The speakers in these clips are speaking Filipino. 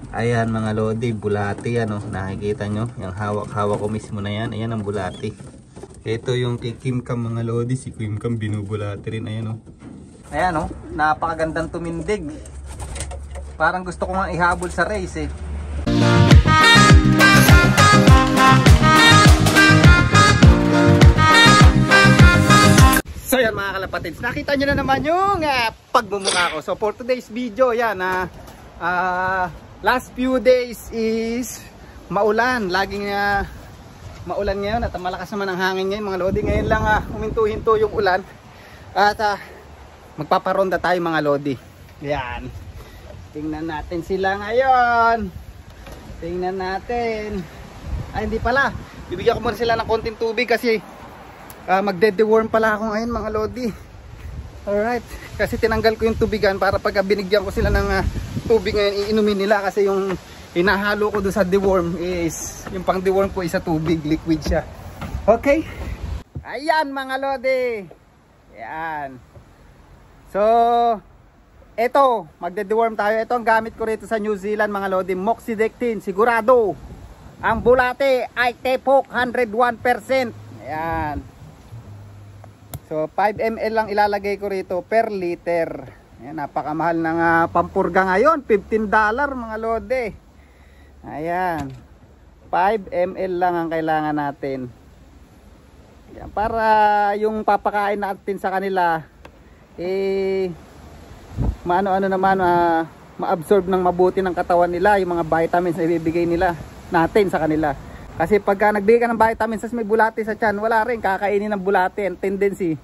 Ayan mga lodi, bulati yan oh. Nakikita nyo, yung hawak-hawak ko mismo na yan. Ayan ang bulati. Ito yung kay Kim Cam mga lodi. Si Kim Cam binubulati rin. Ayan oh. Ayan oh, napakagandang tumindig. Parang gusto ko nga ihabol sa race eh. So yan mga kalapatids, nakita nyo na naman yung pagmumukha ko. So for today's video, yan last few days is maulan. Laging maulan ngayon at malakas naman ang hangin ngayon mga lodi. Ngayon lang huminto-hinto yung ulan. At magpaparonda tayo mga lodi. Yan. Tingnan natin sila ngayon. Tingnan natin. Ay hindi pala. Bibigyan ko muna sila ng konting tubig kasi magde-deworm pala ako ngayon mga lodi. Alright. Kasi tinanggal ko yung tubigan para pag binigyan ko sila ng tubig ngayon iinumin nila kasi yung hinahalo ko doon sa deworm is yung pang deworm ko isa tubig, liquid siya. Okay? Ayan mga lodi. Ayan. So eto, magde-deworm tayo. Ito ang gamit ko rito sa New Zealand mga lodi, Moxidectin, sigurado. Ang bulate ay tepok 101%. Ayan. So 5 ml lang ilalagay ko rito per liter. Ayan, napakamahal ng pampurga ngayon, $15 mga lodi. Ayan. 5 ml lang ang kailangan natin. Ayan, para yung papakain natin sa kanila maano-ano naman ma-absorb ng mabuti ng katawan nila yung mga vitamins na ibibigay nila natin sa kanila. Kasi pagka nagbigay ka ng vitamins as may bulate sa tiyan, wala rin kakainin ng bulate. Ang tendency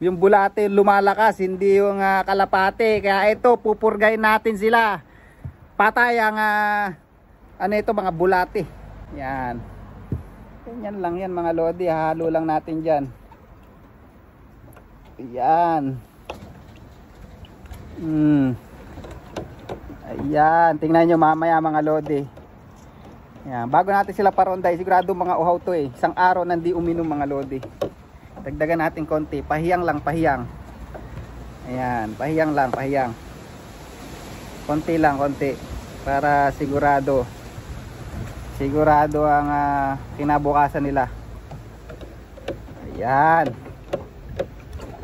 yung bulate lumalakas, hindi yung kalapate. Kaya ito, pupurgayin natin sila. Patay ang ano ito, mga bulate. Yan. Yan lang yan mga lodi. Halo lang natin dyan. Ayan. Ayan. Tingnan nyo mamaya mga lodi. Ayan. Bago natin sila paronday, sigurado mga uhaw to eh. Isang araw nandi uminom mga lodi. Dagdagan natin konti. Pahiyang lang, pahiyang. Ayan. Pahiyang lang, pahiyang. Konti lang, konti. Para sigurado. Sigurado ang kinabukasan nila. Ayan.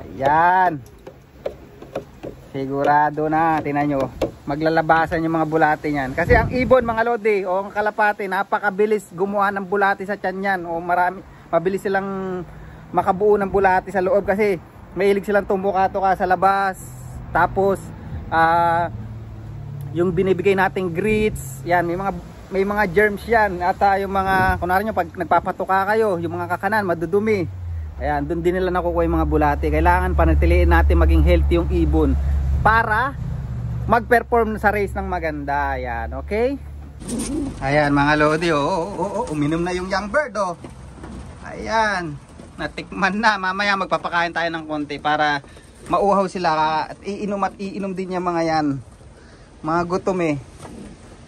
Ayan. Sigurado na. Tingnan nyo. Maglalabasan yung mga bulate niyan. Kasi ang ibon mga lodi o ang kalapate, napakabilis gumawa ng bulate sa tiyan yan. O mabilis silang makabuo ng bulate sa loob kasi mahilig silang tumuka-tuka sa labas. Tapos yung binibigay nating grits, yan, may mga germs yan. At yung mga, kunwari nyo pag nagpapatuka kayo, yung mga kakanan madudumi. Ayan, doon din nila nakukuha yung mga bulate. Kailangan panatiliin natin maging healthy yung ibon para mag-perform sa race ng maganda. Ayan, okay? Ayan mga lodi, uminom na yung young bird, oh. Ayan, natikman na. Mamaya magpapakain tayo ng konti para mauhaw sila at iinom din yung mga yan. Mga gutom eh.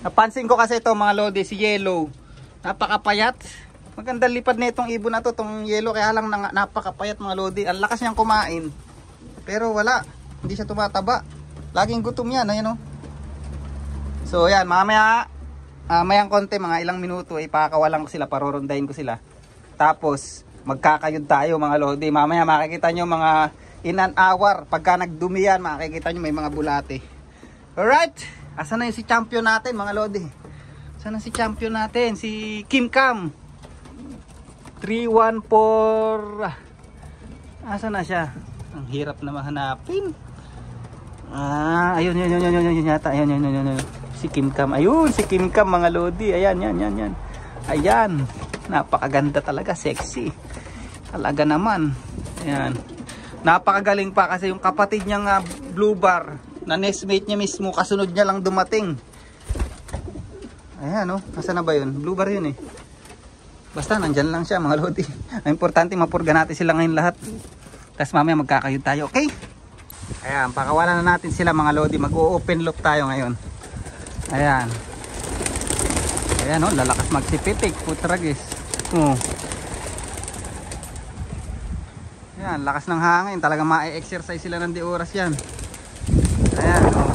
Napansin ko kasi ito mga lodi, si Yellow. Napakapayat. Magandang lipad na itong ibon na to, itong Yellow. Kaya lang napakapayat mga lodi. Ang lakas niyang kumain. Pero wala, hindi siya tumataba. Laging gutom yan, ayan o. So yan, mamaya mayang konti, mga ilang minuto ipakawalan ko sila, parorondahin ko sila. Tapos magkakayod tayo mga lodi. Mamaya makikita nyo mga in an hour. Pagka nagdumi yan, makikita nyo may mga bulate. Alright, asa na yung si champion natin mga lodi? Asa na si champion natin? Si Kim Cam 314. Asa na siya? Ang hirap na mahanapin. Ayun yata. Ayun. Si Kim Cam. Ayun, si Kim Cam mga lodi. Ayan, yan. Ayan. Napakaganda talaga, sexy. Talaga naman. Ayan. Napakagaling pa kasi yung kapatid niyang blue bar na nestmate niya mismo, kasunod niya lang dumating. Ayan, oh. Nasaan na ba yun? Blue bar yun eh. Basta nandyan lang siya mga lodi. Ang importante mapurga natin sila ngayon lahat. Tapos mamaya magkakayod tayo, okay? Ayan, pakawalan na natin sila mga lodi. Mag-open loop tayo ngayon. Ayan. Ayan, oh, lalakas magsipitik, putragis. Oh. Ayan, lakas ng hangin. Talaga ma-exercise sila ng di oras yan. Ayan, oh.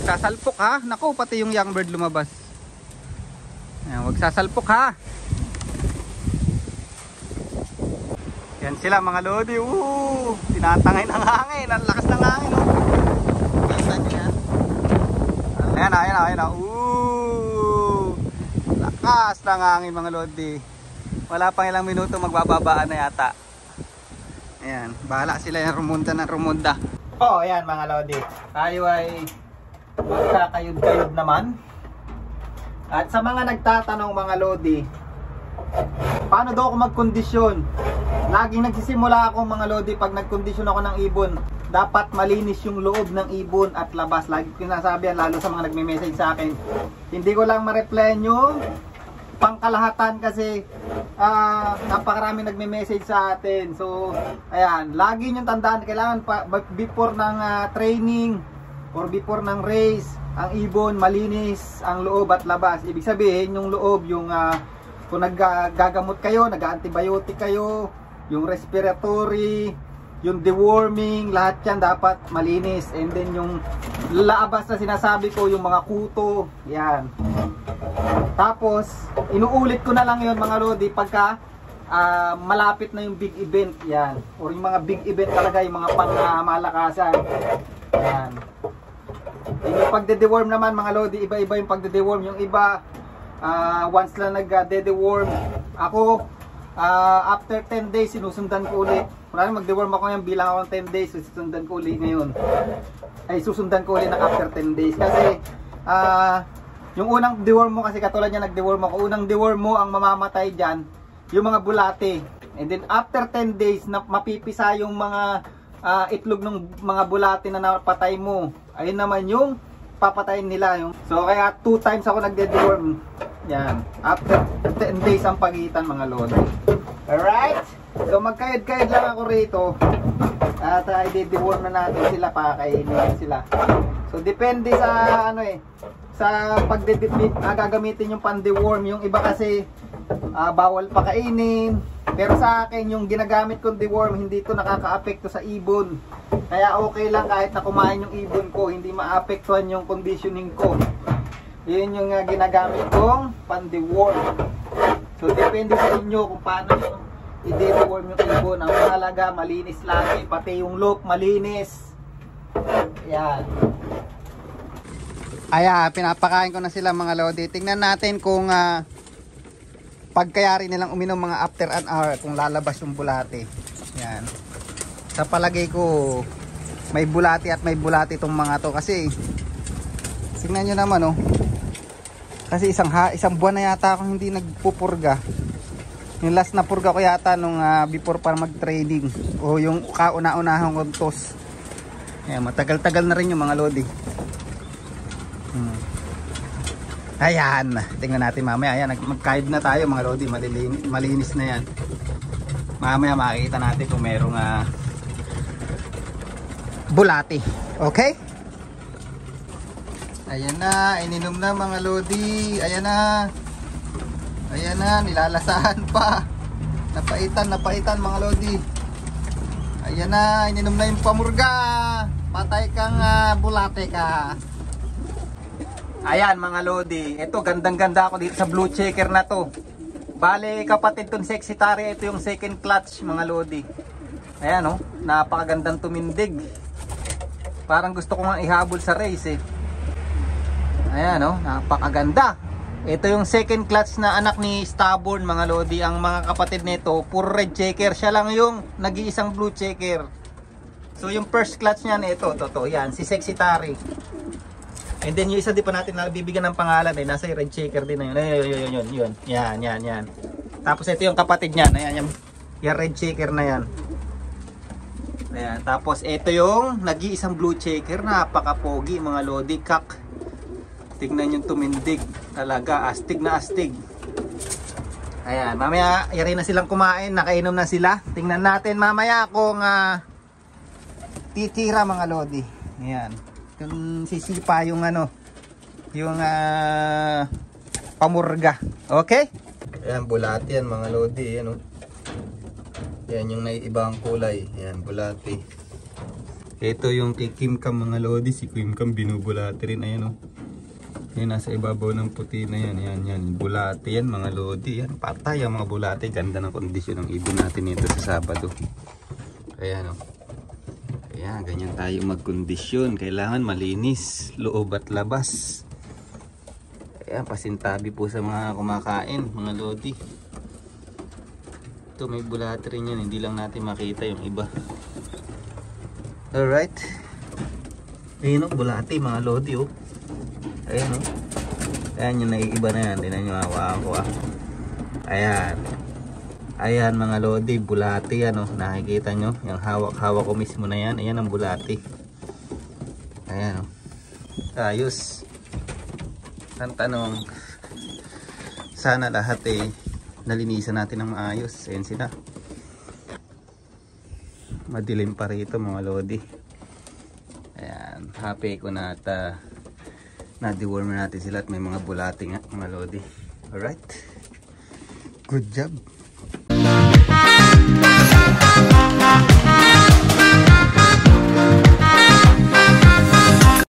sasalpok ha. Naku, pati yung young bird lumabas. Ayan, wag sasalpok ha. Yan sila mga lodi. Tinatangay ng hangin. Ang lakas ng hangin. Ayan na, ayan na, ayan na. Lakas ng hangin mga lodi. Wala pang ilang minuto magbababaan na yata. Ayan, bahala sila yung rumunda na rumunda. Ayan mga lodi. Tayo ay magkakayod-kayod naman. At sa mga nagtatanong mga lodi, paano daw ako magkondisyon? Laging nagsisimula ako mga lodi pag nagkondisyon ako ng ibon. Dapat malinis yung loob ng ibon at labas. Lagi ko sinasabi yan, lalo sa mga nagme-message sa akin. Hindi ko lang ma-reply nyo pangkalahatan kasi napakarami nagme-message sa atin. So, ayan, lagi nyo tandaan, kailangan before ng training or before ng race, ang ibon malinis ang loob at labas. Ibig sabihin, yung loob, yung kung naggagamot kayo, nag-antibiotic kayo, yung respiratory, yung deworming, lahat yan dapat malinis. And then yung labas na sinasabi ko, yung mga kuto, yan. Tapos, inuulit ko na lang yun mga lodi pagka malapit na yung big event, yan. Or yung mga big event talaga, yung mga pang-malakasan. Yan. Yung pagde-deworm naman mga lodi, iba-iba yung pagde-deworm. Yung iba, once lang nag-de-deworm, ako, after 10 days, sinusundan ko ulit. Kung mag-deworm ako ngayon, bilang ako ng 10 days, susundan ko ulit ngayon. Ay, susundan ko ulit na after 10 days. Kasi, yung unang deworm mo, kasi katulad niya nag-deworm ako, unang deworm mo, ang mamamatay dyan, yung mga bulate. And then, after 10 days, na mapipisa yung mga itlog ng mga bulate na napatay mo. Ayun naman yung papatayin nila. So, kaya 2 times ako nagde-deworm. Yan. After 10 days ang pagitan mga lodi. Alright? So, magkayad-kayad lang ako rito. At i-deworm na natin sila, pakakainin sila. So, depende sa sa gagamitin yung pan-deworm. Yung iba kasi bawal pakainin. Pero sa akin, yung ginagamit kong deworm, hindi ito nakaka-apekto sa ibon. Kaya okay lang kahit na kumain yung ibon ko, hindi maapektuhan yung conditioning ko. Yun yung ginagamit kong pan-deworm. So, depende sa inyo kung paano yung i-deworm yung ibon. Ang mahalaga, malinis lagi. Pati yung loop, malinis. Yan. Ayan, pinapakain ko na sila mga lodi. Tingnan natin kung pagkayari nilang uminom mga after an hour kung lalabas yung bulate. Yan. Sa palagay ko, may bulate at may bulate itong mga to. Kasi, tingnan nyo naman kasi isang buwan na yata akong hindi nagpupurga. Yung last na purga ko yata nung before para mag-training. O yung kauna-unahang untos. Ayan, matagal-tagal na rin yung mga lodi. Ayan, tingnan natin mamaya. Ayan, magkaid na tayo mga lodi. Malinis na yan. Mamaya makikita natin kung merong bulati. Okay? Ayan na, ininom na mga lodi. Ayan na. Ayan na, nilalasahan pa. Napaitan mga lodi. Ayan na, ininom na yung pamurga. Patay kang bulate ka. Ayan mga lodi, ito gandang-ganda ako dito sa blue checker na to. Bale kapatid tong sexy tari, ito yung second clutch mga lodi. Ayan napakagandang tumindig. Parang gusto ko nga ihabol sa race eh. Ayan napakaganda. Ito yung second clutch na anak ni Stubborn mga lodi. Ang mga kapatid nito, puro red checker. Siya lang yung nag-iisang blue checker. So yung first clutch niyan, ito, yan, si Sexy Tari. And then yung isa di pa natin nabibigyan ng pangalan nasa red checker din na yun. Yun. Yan. Tapos ito yung kapatid niyan. Ayan, yung red checker na yan. Ayan, tapos ito yung nag-iisang blue checker. Napaka-pogi mga lodi, kak. Tignan yung tumindig. Talaga, astig na astig. Ayan, mamaya yari na silang kumain. Nakainom na sila. Tingnan natin mamaya kung titira mga lodi. Ayan. Kung sisipa yung yung pamurga. Okay? Ayan, bulati yan mga lodi. Ayan, yan yung naibang kulay. Ayan, bulati. Ito yung kay Kim Cam mga lodi. Si Kim Cam binubulati rin. Ayan o. Yan nasa ibabaw ng puti na yan. Yan. Bulati yan mga lodi. Yan. Patay ang mga bulati. Ganda ng kondisyon ng ibon natin ito sa Sabado. Ayan o. Ayan. Ganyan tayo magkondisyon. Kailangan malinis. Loob at labas. Ayan. Pasintabi po sa mga kumakain mga lodi. Ito may bulati rin yan. Hindi lang natin makita yung iba. Alright. Ayan o, bulati mga lodi o. Ayan o. Ayan yung naiiba na yan. Tignan nyo ako ah. Ayan. Ayan mga lodi, bulati yan o. Nakikita nyo. Yung hawak-hawak ko mismo na yan. Ayan ang bulati. Ayan o. Ayos. Ang tanong, sana lahat nalinisan natin ng maayos. Ayan sila. Madilim pa rito mga lodi. Ayan, happy ko na at na-deworm natin sila at may mga bulati nga mga lodi. Alright, good job.